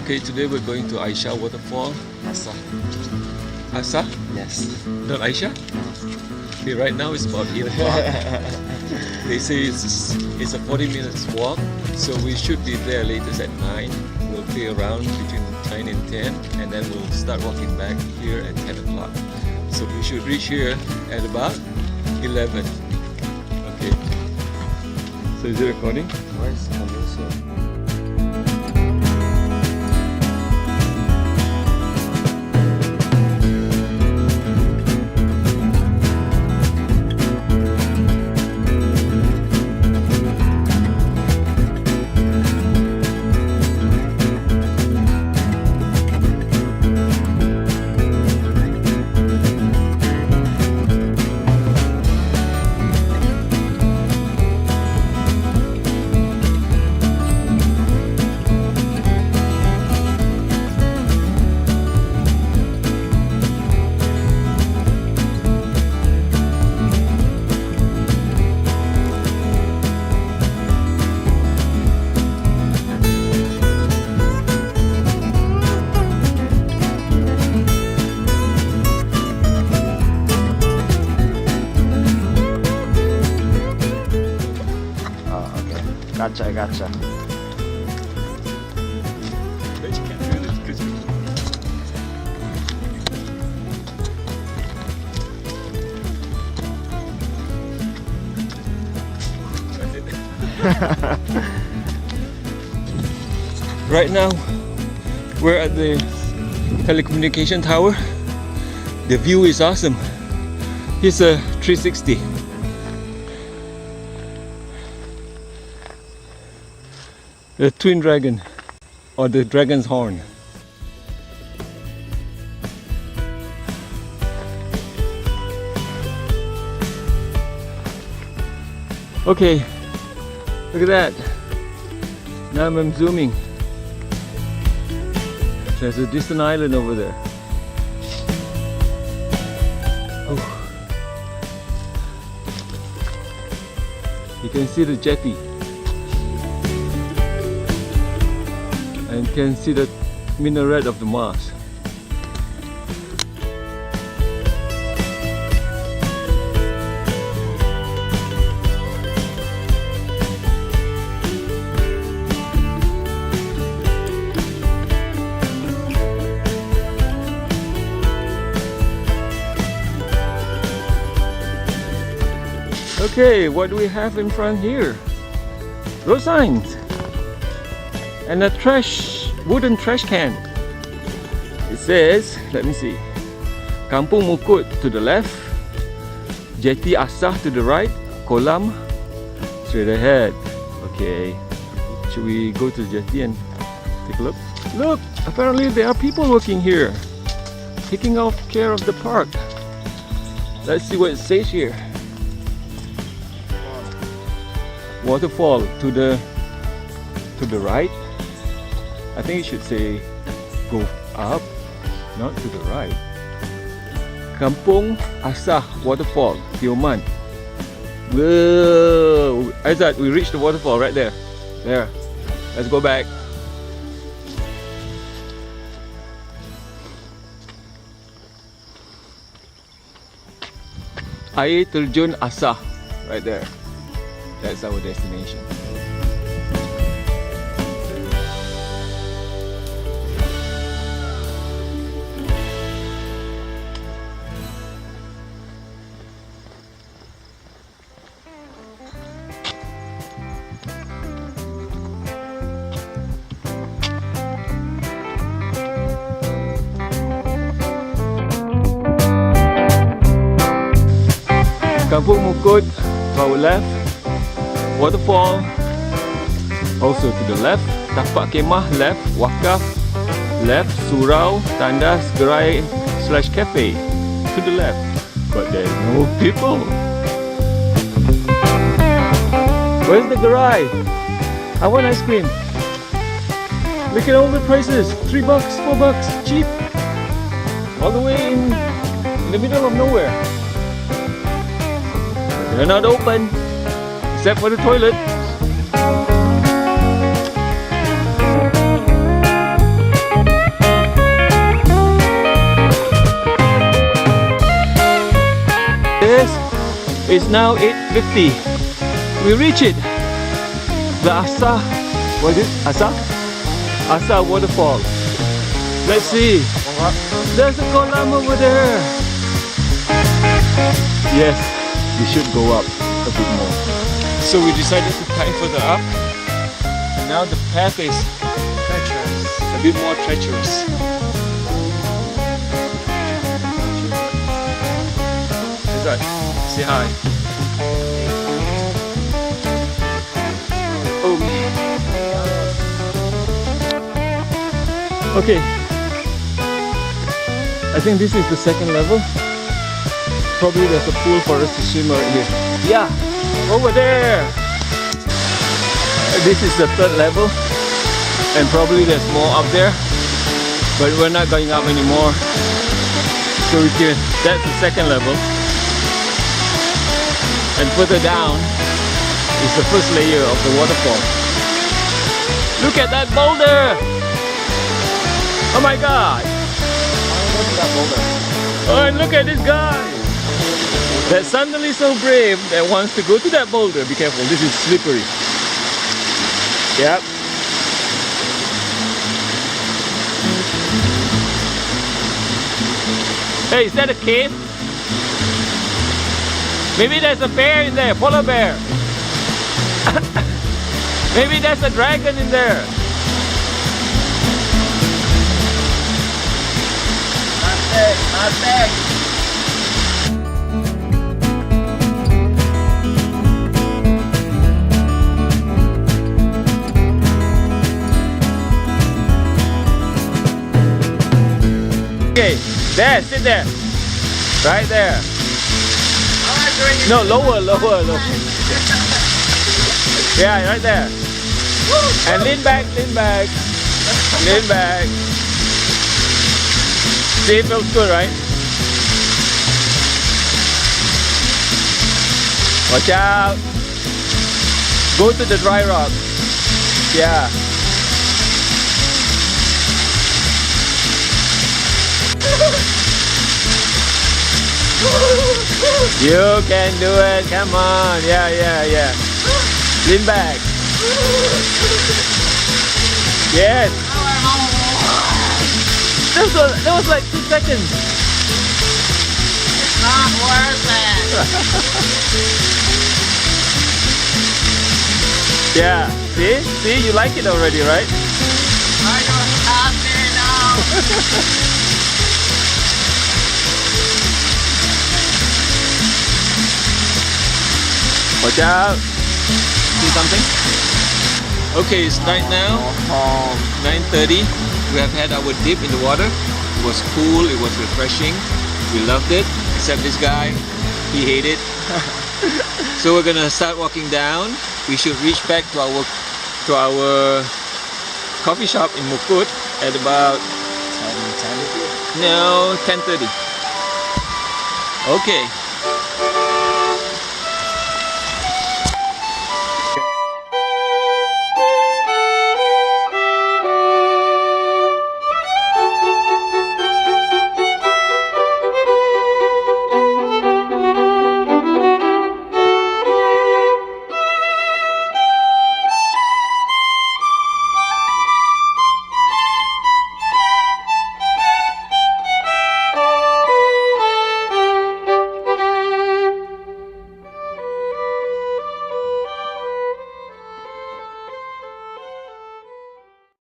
Okay, today we're going to Aisha waterfall. Asah. Asah? Yes. Not Aisha? Okay, right now it's about 8 o'clock. They say it's a 40 minutes walk, so we should be there latest at 9. We'll play around between 9 and 10, and then we'll start walking back here at 10 o'clock. So we should reach here at about 11. Okay. So is it recording? Where's Camuso? Gotcha, gotcha. Bet you can't do this because right now we're at the telecommunication tower. The view is awesome. Here's a 360. The twin dragon, or the dragon's horn. Okay, look at that. Now I'm zooming. There's a distant island over there. Oh. You can see the jetty. And you can see the minaret of the mosque. Okay, what do we have in front here? Road signs and a wooden trash can. It says, let me see, Kampung Mukut to the left, Jetty Asah to the right, Kolam straight ahead. Okay, should we go to the jetty and take a look? Look, apparently there are people working here, taking care of the park. Let's see what it says here. Waterfall to the right. I think it should say go up, not to the right. Kampung Asah waterfall, Tioman. Whoa! Asah, we reached the waterfall right there. There. Let's go back. Air Terjun Asah, right there. That's our destination. Kampung Mukut to our left, waterfall also to the left, tapak kemah left, wakaf left, surau, tandas, gerai / cafe to the left, but there's no people. Where's the gerai? I want ice cream. Look at all the prices, $3, $4, cheap, all the way in the middle of nowhere. They're not open, except for the toilet. It's now 8:50. We reach it. The Asah, what is it? Asah? Asah waterfall. Let's see. There's a kolam over there. Yes, we should go up a bit more. So we decided to climb further up. Now the path is treacherous, a bit more treacherous. Good. Say hi. Oh. Okay. I think this is the second level. Probably there's a pool for us to swim right here. Yeah, over there. This is the third level, and probably there's more up there, but we're not going up anymore. So we can. That's the second level. And further down is the first layer of the waterfall. Look at that boulder! Oh my god! Look at that boulder. Oh, and look at this guy! That's suddenly so brave that wants to go to that boulder. Be careful, this is slippery. Yep. Hey, is that a cave? Maybe there's a bear in there, polar bear. Maybe there's a dragon in there. Not big. Okay, there, sit there. Right there. No, lower. Yeah, right there. And lean back. Lean back. See, it feels good, right? Watch out. Go to the dry rock. Yeah. You can do it, come on, yeah. Lean back. Yes. That was like 2 seconds. It's not worth it. Yeah, see, you like it already, right? I don't stop there now. Watch out. See something? Okay, it's night now. 9:30. We have had our dip in the water. It was cool, it was refreshing. We loved it, except this guy, he hated it. So we're gonna start walking down. We should reach back to our coffee shop in Mukut at about 10:30. 10:30. Okay.